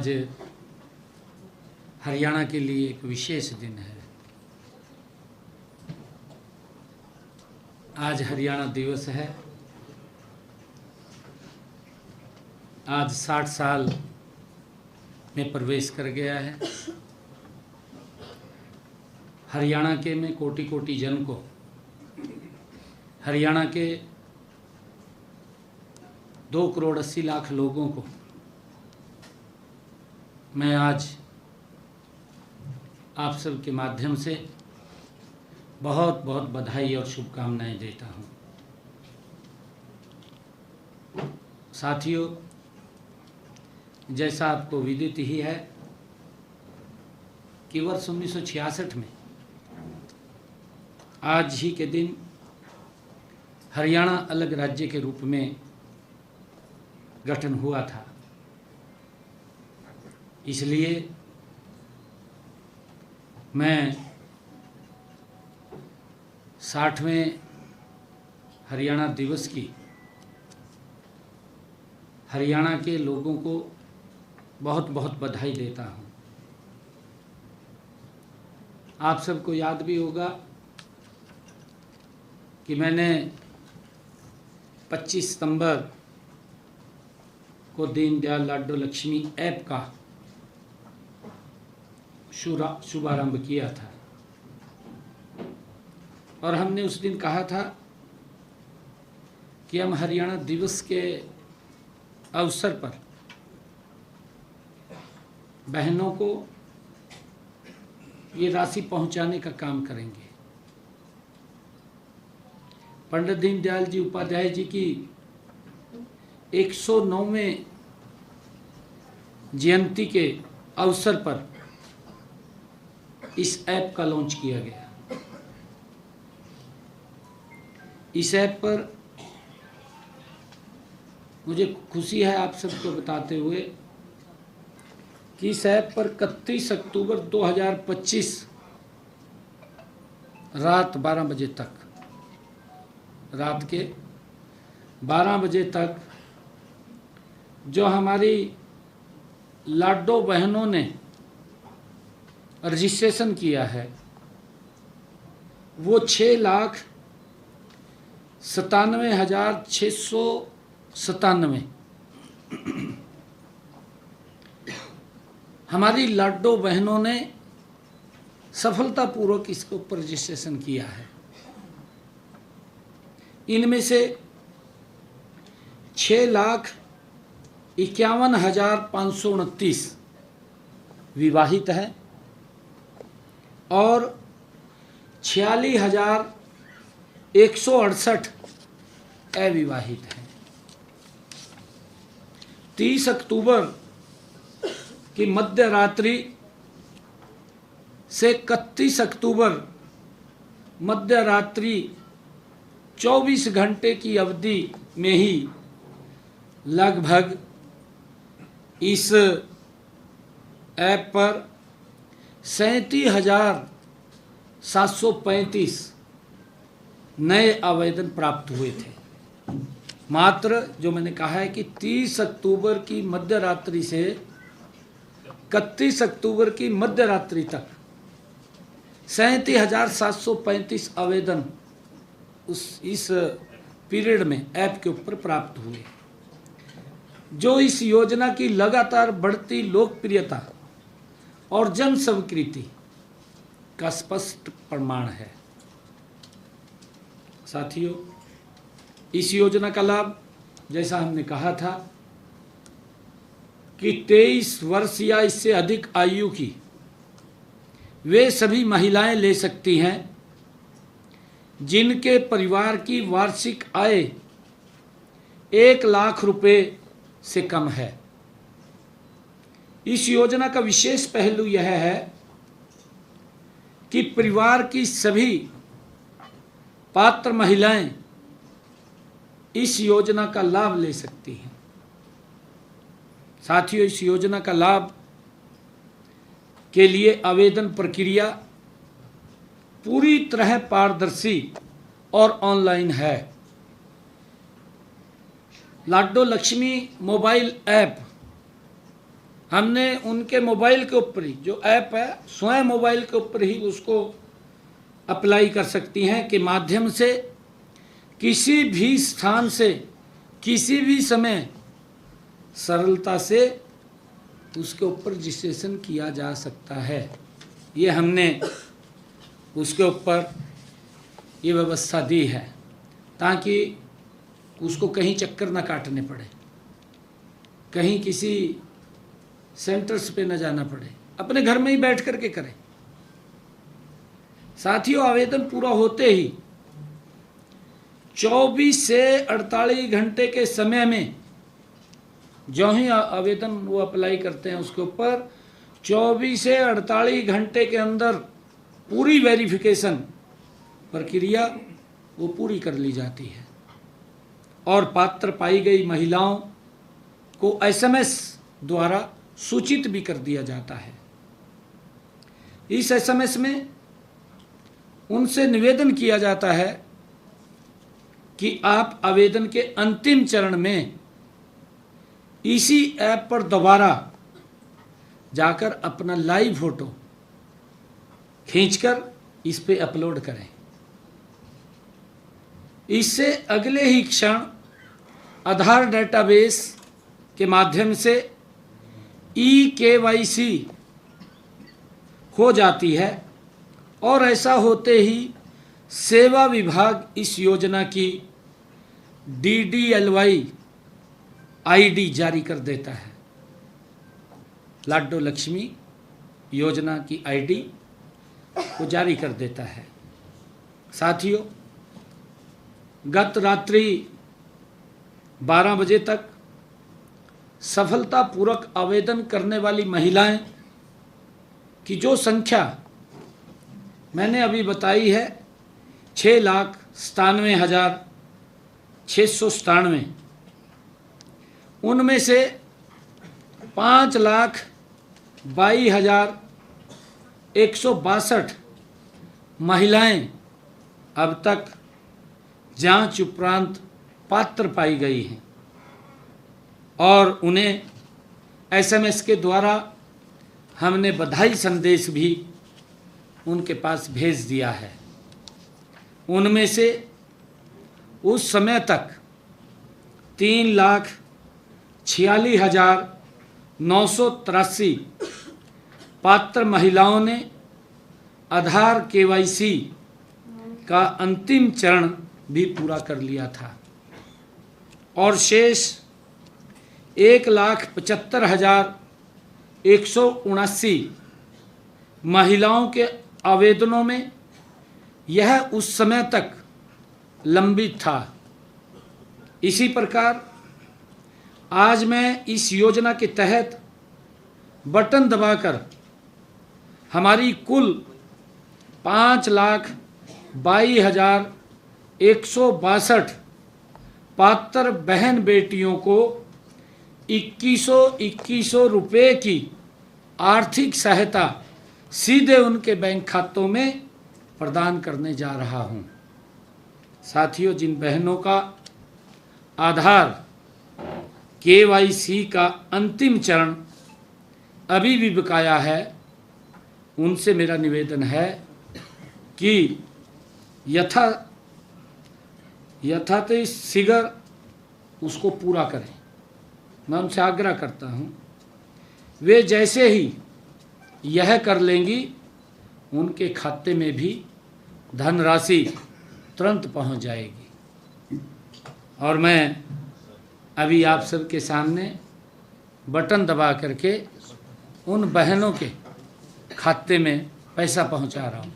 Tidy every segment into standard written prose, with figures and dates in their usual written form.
आज हरियाणा के लिए एक विशेष दिन है। आज हरियाणा दिवस है। आज 60 साल में प्रवेश कर गया है। हरियाणा के में कोटि कोटि जन को, हरियाणा के 2 करोड़ 80 लाख लोगों को मैं आज आप सब के माध्यम से बहुत बहुत बधाई और शुभकामनाएं देता हूं। साथियों, जैसा आपको विदित ही है कि वर्ष 1966 में आज ही के दिन हरियाणा अलग राज्य के रूप में गठन हुआ था। इसलिए मैं 60वें हरियाणा दिवस की हरियाणा के लोगों को बहुत बहुत बधाई देता हूं। आप सबको याद भी होगा कि मैंने 25 सितंबर को दीनदयाल लाडो लक्ष्मी ऐप का शुभारंभ किया था और हमने उस दिन कहा था कि हम हरियाणा दिवस के अवसर पर बहनों को ये राशि पहुंचाने का काम करेंगे। पंडित दीनदयाल जी उपाध्याय जी की 109वें जयंती के अवसर पर इस ऐप का लॉन्च किया गया। इस ऐप पर मुझे खुशी है आप सबको बताते हुए कि इस ऐप पर 31 अक्टूबर 2025 रात 12 बजे तक, रात के 12 बजे तक जो हमारी लाडो बहनों ने रजिस्ट्रेशन किया है वो 6,97,697 हमारी लाडो बहनों ने सफलतापूर्वक इसके ऊपर रजिस्ट्रेशन किया है। इनमें से 6,51,529 विवाहित हैं और 46,168 अविवाहित हैं। 30 अक्टूबर की मध्य रात्रि से 31 अक्टूबर मध्य रात्रि 24 घंटे की अवधि में ही लगभग इस ऐप पर 37,735 नए आवेदन प्राप्त हुए थे। मात्र जो मैंने कहा है कि 30 अक्टूबर की मध्य रात्रि से 31 अक्टूबर की मध्य रात्रि तक 37,735 आवेदन इस पीरियड में ऐप के ऊपर प्राप्त हुए, जो इस योजना की लगातार बढ़ती लोकप्रियता और जन स्वीकृति का स्पष्ट प्रमाण है। साथियों, इस योजना का लाभ, जैसा हमने कहा था कि 23 वर्ष या इससे अधिक आयु की वे सभी महिलाएं ले सकती हैं जिनके परिवार की वार्षिक आय 1 लाख रुपए से कम है। इस योजना का विशेष पहलू यह है कि परिवार की सभी पात्र महिलाएं इस योजना का लाभ ले सकती हैं। साथियों, इस योजना का लाभ के लिए आवेदन प्रक्रिया पूरी तरह पारदर्शी और ऑनलाइन है। लाडो लक्ष्मी मोबाइल ऐप हमने उनके मोबाइल के ऊपर ही, जो ऐप है स्वयं मोबाइल के ऊपर ही उसको अप्लाई कर सकती हैं, के माध्यम से किसी भी स्थान से किसी भी समय सरलता से उसके ऊपर रजिस्ट्रेशन किया जा सकता है। ये हमने उसके ऊपर ये व्यवस्था दी है ताकि उसको कहीं चक्कर ना काटने पड़े, कहीं किसी सेंटर्स पे न जाना पड़े, अपने घर में ही बैठ करके करें। साथियों, आवेदन पूरा होते ही 24 से 48 घंटे के समय में, जो ही आवेदन वो अप्लाई करते हैं उसके ऊपर 24 से 48 घंटे के अंदर पूरी वेरिफिकेशन प्रक्रिया वो पूरी कर ली जाती है और पात्र पाई गई महिलाओं को एसएमएस द्वारा सूचित भी कर दिया जाता है। इस एसएमएस में उनसे निवेदन किया जाता है कि आप आवेदन के अंतिम चरण में इसी ऐप पर दोबारा जाकर अपना लाइव फोटो खींचकर इस पे अपलोड करें। इससे अगले ही क्षण आधार डेटाबेस के माध्यम से EKYC हो जाती है और ऐसा होते ही सेवा विभाग इस योजना की DDLY ID जारी कर देता है। लाडो लक्ष्मी योजना की ID को जारी कर देता है। साथियों, गत रात्रि 12 बजे तक सफलतापूर्वक आवेदन करने वाली महिलाएं की जो संख्या मैंने अभी बताई है 6,97,697, उनमें से 5,22,162 महिलाएं अब तक जांच उपरांत पात्र पाई गई हैं और उन्हें एसएमएस के द्वारा हमने बधाई संदेश भी उनके पास भेज दिया है। उनमें से उस समय तक 3,46,983 पात्र महिलाओं ने आधार KYC का अंतिम चरण भी पूरा कर लिया था और शेष 1,75,179 महिलाओं के आवेदनों में यह उस समय तक लंबित था। इसी प्रकार आज मैं इस योजना के तहत बटन दबाकर हमारी कुल 5,22,162 पात्र बहन बेटियों को 2100 रुपये की आर्थिक सहायता सीधे उनके बैंक खातों में प्रदान करने जा रहा हूं। साथियों, जिन बहनों का आधार KYC का अंतिम चरण अभी भी बकाया है, उनसे मेरा निवेदन है कि यथात शीघ्र उसको पूरा करें। मैं उनसे आग्रह करता हूं, वे जैसे ही यह कर लेंगी उनके खाते में भी धनराशि तुरंत पहुंच जाएगी। और मैं अभी आप सबके सामने बटन दबा करके उन बहनों के खाते में पैसा पहुंचा रहा हूं।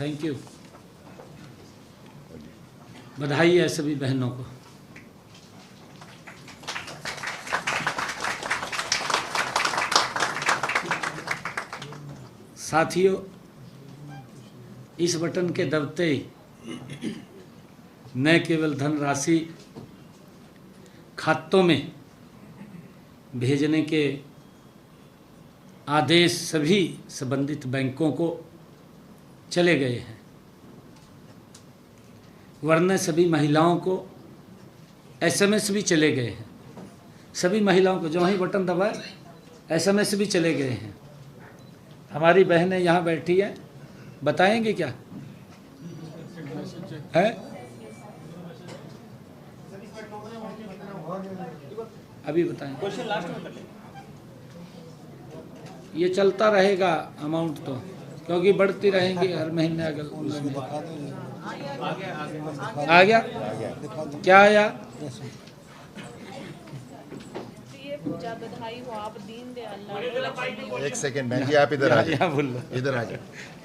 Thank you. बधाई है सभी बहनों को। साथियों, इस बटन के दबते ही न केवल धनराशि खातों में भेजने के आदेश सभी संबंधित बैंकों को चले गए हैं, वरना सभी महिलाओं को एसएमएस भी चले गए हैं। सभी महिलाओं को जो ही बटन दबाए एसएमएस भी चले गए हैं। हमारी बहनें यहाँ बैठी हैं, बताएंगे क्या है? अभी बताएं। क्वेश्चन लास्ट में कर लें। ये चलता रहेगा अमाउंट तो, क्योंकि बढ़ती रहेंगी हर महीने। अगर आ गया क्या आया? पूजा बधाई हो आप दीनदयाल। एक सेकंड बहन जी, आप इधर आ जाए, बोल लो, इधर आ जाए,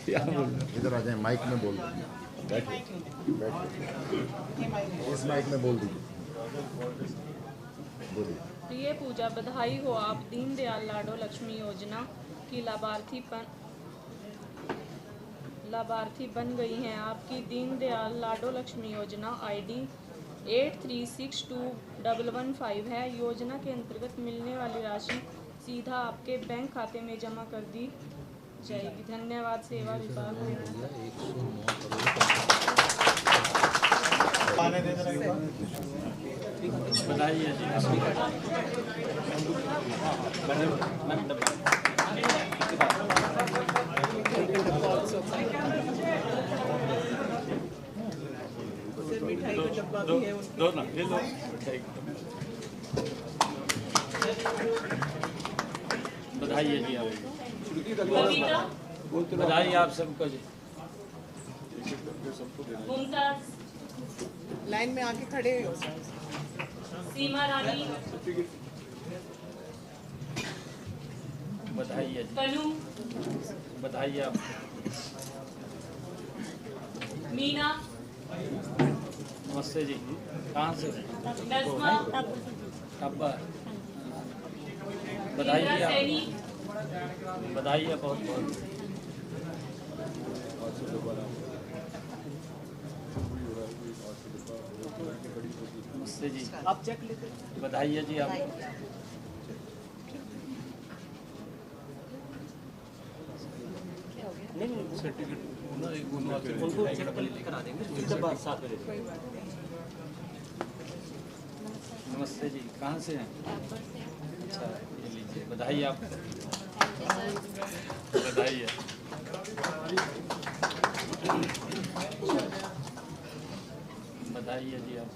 इधर आ जाए, माइक में बोल दीजिए, बैठिए, इस माइक में बोल दीजिए, बोलिए। प्रिय पूजा बधाई हो आप दीनदयाल लाडो लक्ष्मी योजना की लाभार्थी बन गई हैं। आपकी दीनदयाल लाडो लक्ष्मी योजना आईडी 83621115 है। योजना के अंतर्गत मिलने वाली राशि सीधा आपके बैंक खाते में जमा कर दी जाएगी। धन्यवाद सेवा विभाग। बताइए दो ना, ले लो। बधाई जी आप, बधाई आप सबको जी। मुमताज लाइन में आके खड़े हो। सीमा रानी बधाई जी, कनू बधाई आप। मीना नमस्ते जी, कहाँ से? नज़्मा अब्बा, बधाई जी आप, सैनी बधाई है बहुत बहुत। नमस्ते जी, आप चेक लेते, बधाई है जी आप। नमस्ते जी, कहाँ से हैं? अच्छा, ये लीजिए, बधाई आप, बधाई है। बधाई है जी आप।